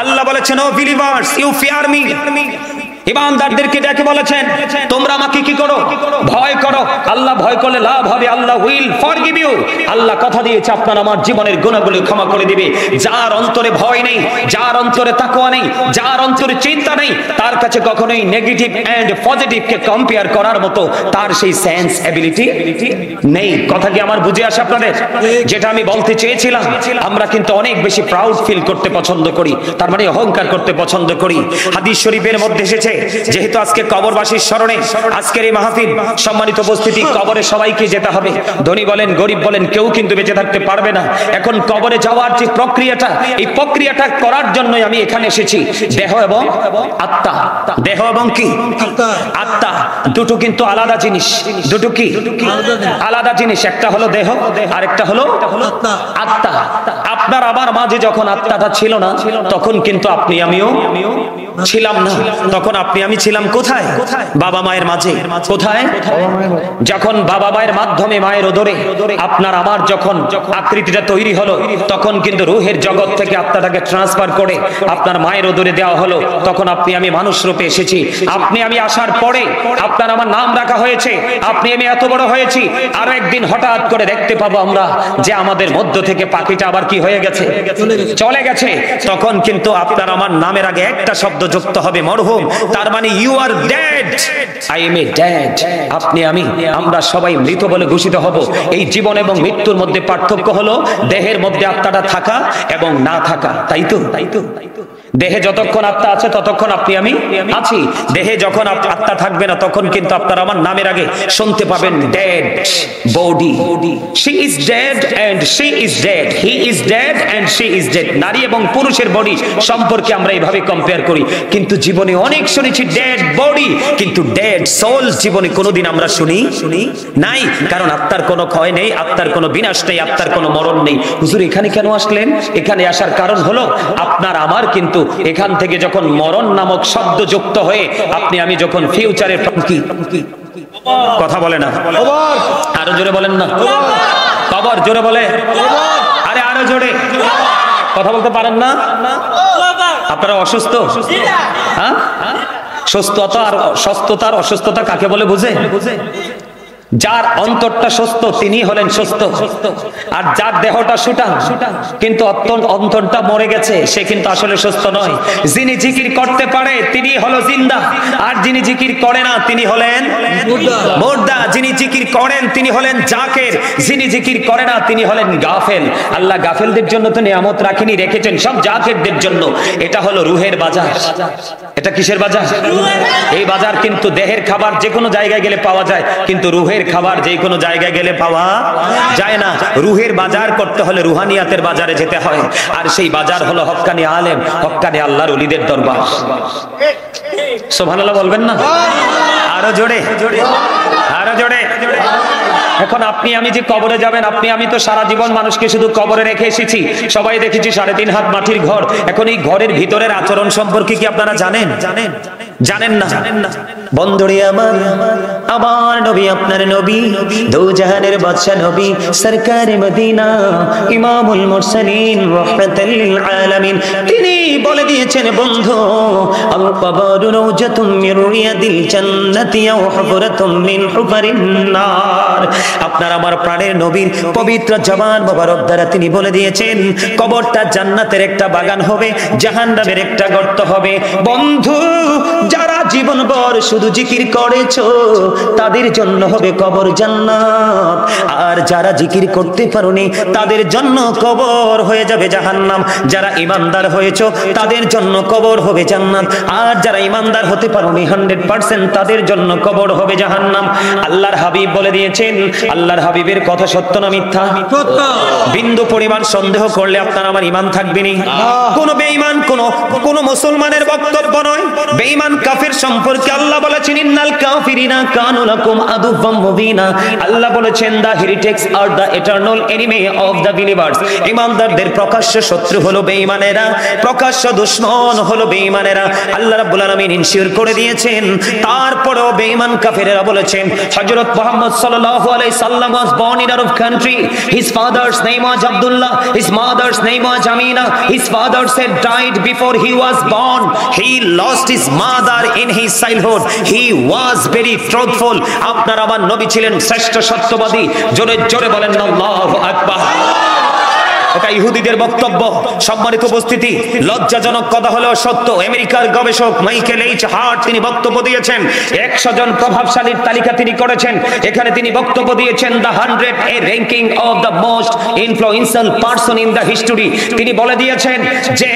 আল্লাহ বলেছেন, O believers you fear me. ঈমানদারদেরকে ডেকে বলেছেন তোমরা আমাকে কি করো, ভয় করো। আল্লাহ ভয় করলে লাভ হবে, আল্লাহ উইল ফরগিভ ইউ। আল্লাহ কথা দিয়েছে আপনার আমার জীবনের গুনাহগুলো ক্ষমা করে দিবে। যার অন্তরে ভয় নেই, যার অন্তরে তাকওয়া নেই, যার অন্তরে চিন্তা নেই, তার কাছে কখনোই নেগেটিভ এন্ড পজিটিভ কে কম্পেয়ার করার মতো তার সেই সেন্স এবিলিটি নেই। কথা কি আমার বুঝে আসে আপনাদের? যেটা আমি বলতে চেয়েছিলাম, আমরা কিন্তু অনেক বেশি প্রাউড ফিল করতে পছন্দ করি, তার মানে অহংকার করতে পছন্দ করি। হাদিস শরীফের মধ্যে এসেছে, যেহেতু আজকে কবরবাসীর স্মরণে আজকের এই মাহফিল, সম্মানিত উপস্থিতি, কবরে সবাইকে যেতে হবে। ধনী বলেন গরিব বলেন কেউ কিন্তু বেঁচে থাকতে পারবে না। এখন কবরে যাওয়ার যে প্রক্রিয়াটা, এই প্রক্রিয়াটা করার জন্যই আমি এখানে এসেছি। দেহ এবং আত্মা, দেহ এবং কি আত্মা, দুটো কিন্তু আলাদা জিনিস। দুটো কি আলাদা জিনিস। একটা হলো দেহ আর একটা হলো আত্মা। আপনার আমার মাঝে যখন আত্মাটা ছিল না, তখন কিন্তু আপনি আমিও ছিলাম না। তখন আপনি আমি ছিলাম কোথায়? বাবা মায়ের মাঝে। কোথায়? যখন বাবা মায়ের মাধ্যমে মায়ের উদরে আপনার আমার যখন আকৃতিটা তৈরি হলো, তখন কিন্তু রূহের জগৎ থেকে আত্মাটাকে ট্রান্সফার করে আপনার মায়ের উদরে দেওয়া হলো। তখন আপনি আমি মানুষ রূপে এসেছি। আপনি আমি আসার পরে আপনার আমার নাম রাখা হয়েছে, আপনি আমি এত বড় হয়েছি। আর একদিন হঠাৎ করে দেখতে পাবো আমরা যে আমাদের মধ্য থেকে পাখিটা আবার কি হয়ে গেছে, চলে গেছে। তখন কিন্তু আপনার আমার নামের আগে একটা শব্দ যুক্ত হবে, মরহুম। তার মানে you are dead, I am a dead. আপনি আমি আমরা সবাই মৃত বলে ঘোষিত হব। এই জীবন এবং মৃত্যুর মধ্যে পার্থক্য হলো দেহের মধ্যে আত্মাটা থাকা এবং না থাকা। তাই তো? দেহে যতক্ষণ আত্মা আছে ততক্ষণ আপনি আমি আছি। দেহে যখন আত্মা থাকবে না, তখন কিন্তু আপনার আমার নামের আগে শুনতে পাবেন dead body. She is dead and she is dead, he is dead and she is dead. নারী এবং পুরুষের বডি সম্পর্কে আমরা এইভাবে কম্পেয়ার করি, কিন্তু জীবনে অনেক শুনেছি ডেড বডি, কিন্তু ডেড সোল জীবনে কোনোদিন আমরা শুনি নাই। কারণ আত্মার কোনো ক্ষয় নেই, আত্মার কোনো বিনাশ নেই, আত্মার কোনো মরণ নেই। হুজুর এখানে কেন আসলেন? এখানে আসার কারণ হলো আপনার আমার কিন্তু এখান থেকে যখন মরণ নামক শব্দ যুক্ত হয়ে আপনি আমি যখন ফিউচারের কথা বলে না, আরো জোরে বলেন না, কবর জোরে বলে, আরে আরো জোরে কথা বলতে পারেন না? আপনারা অসুস্থ? হ্যাঁ, সুস্থতা আর সুস্থতার অসুস্থতা কাকে বলে বুঝে? যার অন্তরটা সুস্থ তিনি হলেন সুস্থ, আর যার দেহটা সুঠাম কিন্তু অন্তরটা মরে গেছে সে কিন্তু আসলে সুস্থ নয়। যিনি জিকির করতে পারে তিনি হলো জিন্দা, আর যিনি জিকির করে না তিনি হলেন মুর্দা। যিনি জিকির করেন তিনি হলেন জাকের, যিনি জিকির করে না তিনি হলেন গাফেল। আল্লাহ গাফেলদের জন্য তো নিয়ামত রাখেনি, রেখেছেন সব জাকেরদের জন্য। এটা হলো রুহের বাজার। এটা কিসের বাজার? এই বাজার কিন্তু দেহের খাবার যে কোনো জায়গায় গেলে পাওয়া যায়, কিন্তু রুহের খাবার যে কোনো জায়গায় গেলে পাওয়া যায় না। রুহের বাজার করতে হলে রুহানিয়াতের বাজারে যেতে হয়, আর সেই বাজার হলো হক্কানি আলেম, হক্কানি আল্লাহর ওলিদের দরবার। সুবহানাল্লাহ বলবেন না? আরো জোরে, আরো জোরে। এখন আপনি আমি যে কবরে যাবেন, আপনি আমি তো সারা জীবন মানুষকে শুধু কবরে রেখে এসেছি। সবাই দেখেছি 3.5 হাত মাটির ঘর। এখন এই ঘরের ভিতরের আচরণ সম্পর্কে কি আপনারা জানেন? জানেন না? বন্ধুরে আমার, আমার নবী আপনার নবী, দো জাহানের বাদশা নবী, সরকারে মদিনা, ইমামুল মুরসালিন, রাহমাতাল লিল আলামিন, তিনি বলে দিয়েছেন বন্ধু, আল কবরু রাউজাতুম মির রিয়াদিল জান্নাতি আও হুফরাতুম মিন হুফারিন নার। আপনার আমার প্রাণের নবীর পবিত্র জবান মোবারক দ্বারা তিনি বলে দিয়েছেন কবরটা জান্নাতের একটা বাগান হবে, জাহান্নামের একটা গর্ত হবে। বন্ধু, যারা জীবনভর শুধু জিকির করেছো তাদের জন্য হবে কবর জান্নাত, আর যারা জিকির করতে পারোনি তাদের জন্য কবর হয়ে যাবে জাহান্নাম। যারা ঈমানদার হয়েছো তাদের জন্য কবর হবে জান্নাত, আর যারা ঈমানদার হতে পারোনি 100% তাদের জন্য কবর হবে জাহান্নাম। আল্লাহর হাবিব বলে দিয়েছেন, আল্লাহর হাবিবের কথা সত্য না মিথ্যা? সত্য। বিন্দু পরিমাণ সন্দেহ করলে আপনার আমার ঈমান থাকবে না। কোন বেঈমান কোন মুসলমানের বক্তব্য নয়। বেঈমান কাফের সম্পর্কে আল্লাহ বলেছেন ইন্নাল কাফিরিনা কানু লাকুম আদুওয়াম মুবিনা। আল্লাহ বলেছেন the heretics are the eternal enemy of the believers. ঈমানদারদের প্রকাশ্য শত্রু হলো বেঈমানেরা, প্রকাশ্য দুশমন হলো বেঈমানেরা। আল্লাহ রাব্বুল আলামিন ইনশিওর করে দিয়েছেন। তারপরেও বেঈমান কাফেরেরা বলেছেন হযরত মুহাম্মদ সাল্লাল্লাহু আলাইহি সাল্লাম was born in Arab country. His father's name was Abdullah, his mother's name was Amina. His father said died before he was born. He lost his mother in his childhood. He was very truthful. আপনার আমার নবী ছিলেন শ্রেষ্ঠ সত্যবাদী। জোরে জোরে বলেন আল্লাহু আকবার। এটা ইহুদিদের বক্তব্য। সম্মানিত উপস্থিতি, লজ্জাজনক কথা হলেও সত্য। আমেরিকার গবেষক মাইকেল এইচ হার্ট তিনি বক্তব্য দিয়েছেন। 100 জন প্রভাবশালীর তালিকা তিনি করেছেন। এখানে তিনি বক্তব্য দিয়েছেন the 100 A ranking of the most influential person in the history. তিনি বলে দিয়েছেন যে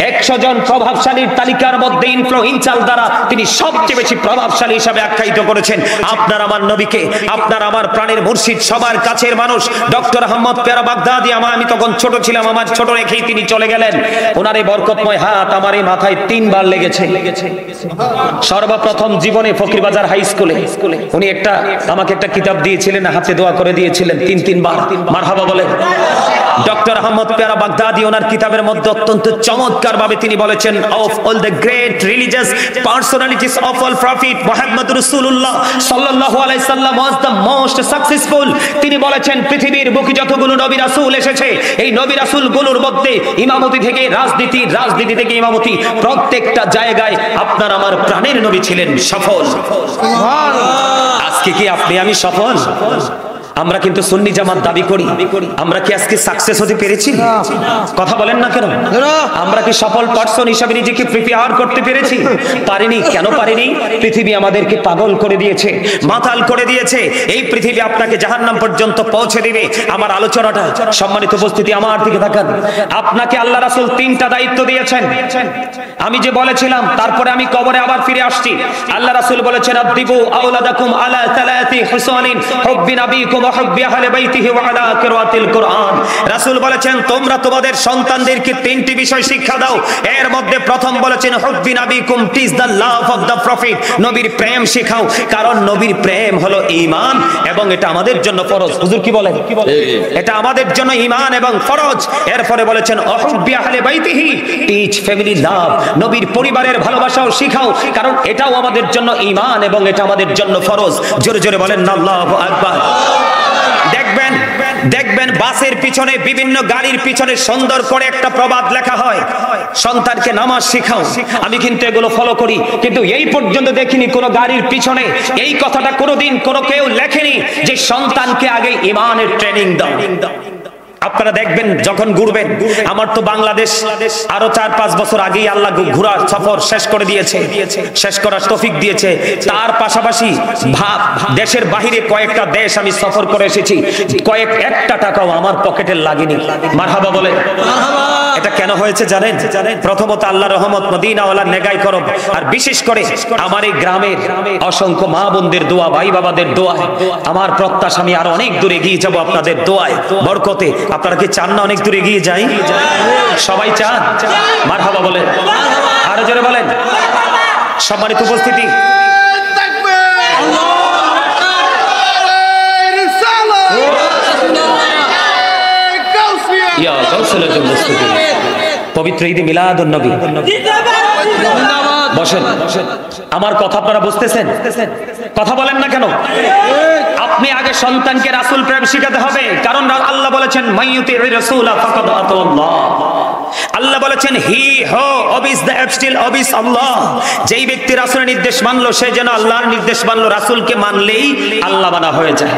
100 জন প্রভাবশালীর তালিকার মধ্যে ইনফ্লুয়েন্সিয়াল দ্বারা তিনি সবচেয়ে বেশি প্রভাবশালী হিসেবে আখ্যায়িত করেছেন আপনার আমার নবীকে। আপনার আমার প্রাণের মুর্শিদ, সবার কাছের মানুষ ডক্টর আহমদ পেয়ারা বাগদাদি। আমি তখন ছোট ছিলাম, আমার ছোট রেখেই তিনি চলে গেলেন। ওনার এই বরকতময় হাত আমার এই মাথায় 3 বার লেগেছে। সর্বপ্রথম জীবনে ফকিরবাজার হাই স্কুলে উনি আমাকে একটা কিতাব দিয়েছিলেন, হাতে দোয়া করে দিয়েছিলেন 3 বার। মারহাবা বলেন। ডক্টর আহমদ পেয়ারা বাগদাদি ওনার কিতাবের মধ্যে অত্যন্ত চমৎকার ভাবে তিনি বলেছেন of all the great religious personalities of all prophet Muhammad রাসূলুল্লাহ সাল্লাল্লাহু আলাইহি সাল্লাম ওয়াজ দ্য মোস্ট সাকসেসফুল। তিনি বলেছেন পৃথিবীর বুকে যতগুলো নবী রাসূল এসেছে, এই নবী রাসূলগুলোর মধ্যে ইমামতি থেকে রাজনীতি, রাজনীতি থেকে ইমামতি, প্রত্যেকটা জায়গায় আপনার আমার প্রাণের নবী ছিলেন সফল। সুবহানাল্লাহ। আজকে কি আপনি আমি সফল? আমরা কিন্তু সুন্নি জামাত দাবি করি, আমরা কি আজকে সাকসেস হতে পেরেছি? কথা বলেন না কেন? আমরা কি সফল পারসন হিসেবে নিজেকে প্রিপেয়ার করতে পেরেছি? পারিনি। কেন পারিনি? পৃথিবী আমাদেরকে পাগল করে দিয়েছে, মাতাল করে দিয়েছে। এই পৃথিবী আপনাকে জাহান্নাম পর্যন্ত পৌঁছে দিবে। আমার আলোচনাটা, সম্মানিত উপস্থিতি, আমার দিকে তাকান। আপনাকে আল্লাহ রাসূল 3টা দায়িত্ব দিয়েছেন। আমি যে বলেছিলাম, তারপরে আমি কবরে আবার ফিরে আসছি। আল্লাহ রাসূল বলেছেন আদিবু আওলাদাকুম আলা তালাতি হুসানিন হুব্বি নাবিকুম ওয়া হুব্বি আহলি বাইতিহি ওয়া আলা কিরাআতিল কুরআন। রাসূল বলেছেন তোমরা তোমাদের সন্তানদেরকে 3টি বিষয় শিক্ষা দাও। এর মধ্যে প্রথম বলেছেন হুব্বি নাবিকুম, teach the love of the prophet. নবীর প্রেম শেখাও, কারণ নবীর প্রেম হলো ঈমান এবং এটা আমাদের জন্য ফরজ। হুজুর কি বলেন? এটা আমাদের জন্য ঈমান এবং ফরজ। এরপরে বলেছেন হুব্বি আহলি বাইতিহি, টিচ ফ্যামিলি লাভ। নবীর পরিবারের ভালোবাসাও শিখাও, কারণ এটাও আমাদের জন্য ঈমান এবং এটা আমাদের জন্য ফরজ। জোরে জোরে বলেন আল্লাহু আকবার। দেখবেন বাসের পিছনে, বিভিন্ন গাড়ির পিছনে সুন্দর করে একটা প্রবাদ লেখা হয়, সন্তানকে নামাজ শেখাও। আমি কিন্তু এগুলো ফলো করি, কিন্তু এই পর্যন্ত দেখিনি কোন গাড়ির পিছনে এই কথাটা কোনোদিন কোনো কেউ লেখেনি যে সন্তানকে আগে ঈমানের ট্রেনিং দাও। আপনারা দেখবেন যখন ঘুরবেন, আমার তো বাংলাদেশ আরো 4-5 বছর আগেই আল্লাহ ঘোরার সফর শেষ করে দিয়েছে, শেষ করার তৌফিক দিয়েছে। তার পাশাপাশি দেশের বাহিরে কয়েকটা দেশ আমি সফর করে এসেছি, একটা টাকাও আমার পকেটে লাগেনি। মারহাবা বলে। এটা কেন হয়েছে জানেন? প্রথমত আল্লাহর রহমত, মদিনাওয়ালার নেগাই করব, আর বিশেষ করে আমার এই গ্রামের অসংখ্য মা বোনদের দোয়া, ভাই বাবাদের দোয়া। আমার প্রত্যাশা আমি আরো অনেক দূর এগিয়ে যাব আপনাদের দোয়ায়, বরকতে। আপনারা কি চান না অনেক দূর এগিয়ে যাই? সবাই চান? মারহাবা বলেন, আরো জোরে বলেন। সম্মানিত উপস্থিতি, পবিত্র ঈদে মিলাদুন নবী। বসেন, আমার কথা আপনারা বুঝতেছেন? কথা বলেন না কেন? আপনি আগে সন্তানকে রাসূল প্রেম শিখাতে হবে, কারণ আল্লাহ বলেছেন মাইয়ুতির রাসূলা ফাকাদ আতাল্লাহ। আল্লাহ বলেছেন হি হো অবিস দ্য অ্যাবস্টিল অবিস আল্লাহ। যেই ব্যক্তি রাসূলের নির্দেশ মানলো সে যেন আল্লাহর নির্দেশ মানলো। রাসূলকে মানলেই আল্লাহ মানা হয়ে যায়।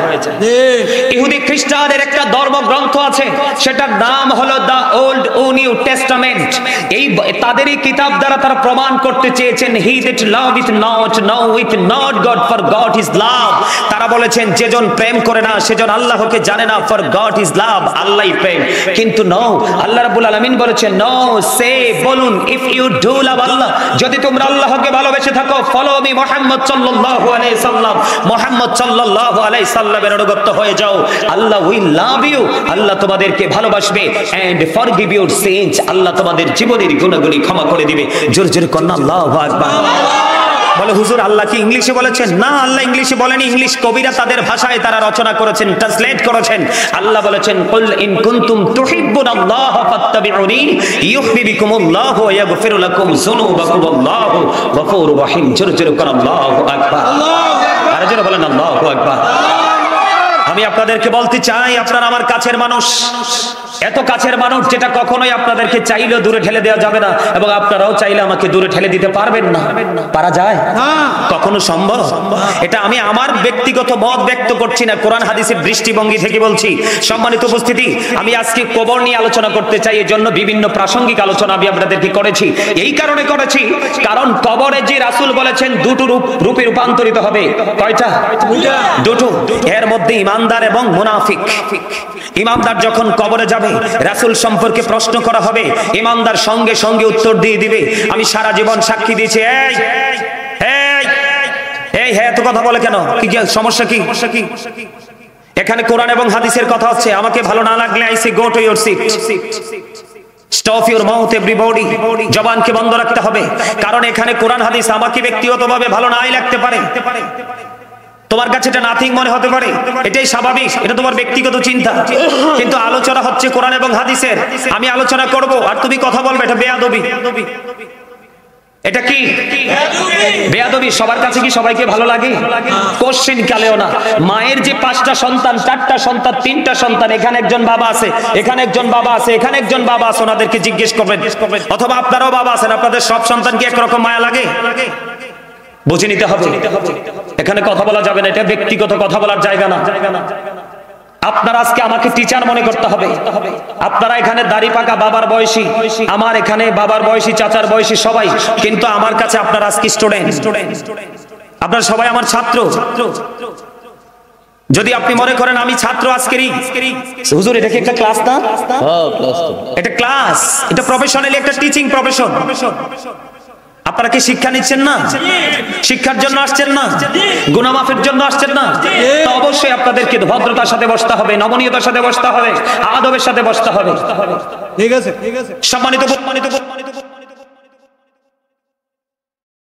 ইহুদি খ্রিস্টানদের একটা ধর্মগ্রন্থ আছে, সেটার নাম হলো দ্য ওল্ড ও নিউ টেস্টামেন্ট। এই তাদেরই কিতাব দ্বারা তারা প্রমাণ করতে চেয়েছেন he that loveth not knoweth not God for God is love. তারা বলেছেন যেজন প্রেম করে না সেজন আল্লাহকে জানে না, ফর গড ইজ লাভ, আল্লাহই প্রেম। কিন্তু নো, আল্লাহ রাব্বুল আলামিন বলেছেন নো, সে বলুন ইফ ইউ ডু লাভ আল্লাহ, যদি তোমরা আল্লাহকে ভালোবেসে থাকো, ফলো মি মুহাম্মদ সাল্লাল্লাহু আলাইহি সাল্লাম, মুহাম্মদ সাল্লাল্লাহু আলাইহি সাল্লামের অনুগত হয়ে যাও, আল্লাহ উইল লাভ ইউ, আল্লাহ তোমাদেরকে ভালোবাসবে, এন্ড ফরগিভ ইউর সিনস, আল্লাহ তোমাদের জীবনের গুনাহগুলি ক্ষমা করে দিবে। জোরে জোরে কন্না আল্লাহু আকবার। বলে হুজুর আল্লাহ কি ইংলিশে বলেছেন? না, আল্লাহ ইংলিশে বলেনি, ইংলিশ কবিরা তাদের ভাষায় তারা রচনা করেছেন, ট্রান্সলেট করেছেন। আল্লাহ বলেছেন কুল ইন কুনতুম তুহিব্বুনাল্লাহ ফাত্তাবিউনি ইউহিব্বুকুমুল্লাহ ওয়া ইয়াগফির লাকুম যুনুবাকুম আল্লাহু গফুরুর রহিম। জোরে জোরে বলেন আল্লাহু আকবার। আরে জোরে বলেন আল্লাহু আকবার। আমি আপনাদেরকে বলতে চাই, আপনারা আমার কাছের মানুষ, এত কাছের মানুষ যেটা কখনোই আপনাদেরকে চাইলেও দূরে ঠেলে দেওয়া যাবে না, এবং আপনারাও চাইলে আমাকে দূরে ঠেলে দিতে পারবেন না। পারা যায়? কখনো সম্ভব? এটা আমি আমার ব্যক্তিগত মত ব্যক্ত করছি না, কোরআন হাদিসের দৃষ্টিভঙ্গি থেকে বলছি। সম্মানিত উপস্থিতি, আমি আজকে কবর নিয়ে আলোচনা করতে চাই, এর জন্য বিভিন্ন প্রাসঙ্গিক আলোচনা আমি আপনাদেরকে করেছি। এই কারণে করেছি কারণ কবরে যে রাসূল বলেছেন দুটো রূপে রূপান্তরিত হবে। কয়টা? দুটো। এর মধ্যে ইমানদার এবং মুনাফিক। ইমানদার যখন কবরে যাবে, রাসূল সম্পর্কে প্রশ্ন করা হবে, ইমানদার সঙ্গে সঙ্গে উত্তর দিয়ে দিবে, আমি সারা জীবন সাক্ষী দিয়েছি। এই এই এই হ্যাঁ তো কথা বলে কেন? কি সমস্যা কি? এখানে কোরআন এবং হাদিসের কথা হচ্ছে। আমাকে ভালো না লাগলে I say go to your seat. Stop your mouth everybody. জবানকে বন্ধ রাখতে হবে, কারণ এখানে কোরআন হাদিস আমাকে ব্যক্তিগতভাবে ভালো নাই লাগতে পারে। তোমার কাছে এটা নাথিং মনে হতে পারে, এটাই স্বাভাবিক, এটা তোমার ব্যক্তিগত চিন্তা। কিন্তু আলোচনা হচ্ছে কোরআন এবং হাদিসের। আমি আলোচনা করব আর তুমি কথা বলবে, এটা বেয়াদবি। এটা কি বেয়াদবি? সবার কাছে কি সবাইকে ভালো লাগে? কোশ্চেন কালেও না। মায়ের যে 5টা সন্তান, 4টা সন্তান, 3টা সন্তান, এখানে একজন বাবা আছে, এখানে একজন বাবা আছে, এখানে একজন বাবা আছে, ওনাদেরকে জিজ্ঞেস করবেন, অথবা আপনারাও বাবা আছেন, আপনাদের সব সন্তানকে একরকম মায়া লাগে? বুঝে নিতে হবে, এখানে কথা বলা যাবে না, এটা ব্যক্তিগত কথা বলার জায়গা না। আপনারা আজকে আমাকে টিচার মনে করতে হবে। আপনারা এখানে দাড়ি পাকা বাবার বয়সী, আমার এখানে বাবার বয়সী, চাচার বয়সী সবাই, কিন্তু আমার কাছে আপনারা আজকে স্টুডেন্ট। আপনারা সবাই আমার ছাত্র। যদি আপনি মনে করেন আমি ছাত্র আজকেরই, হুজুর এটা কি একটা ক্লাস না? এটা ক্লাস, এটা প্রফেশনালি একটা টিচিং প্রফেশন। আপনারা কি শিক্ষা নিচ্ছেন না? শিক্ষার জন্য আসছেন না? গুনাহ মাফের জন্য আসছেন না? তো অবশ্যই আপনাদেরকে ভদ্রতার সাথে বসতে হবে, নমনীয়তার সাথে বসতে হবে, আদবের সাথে বসতে হবে। ঠিক আছে? সম্মানিত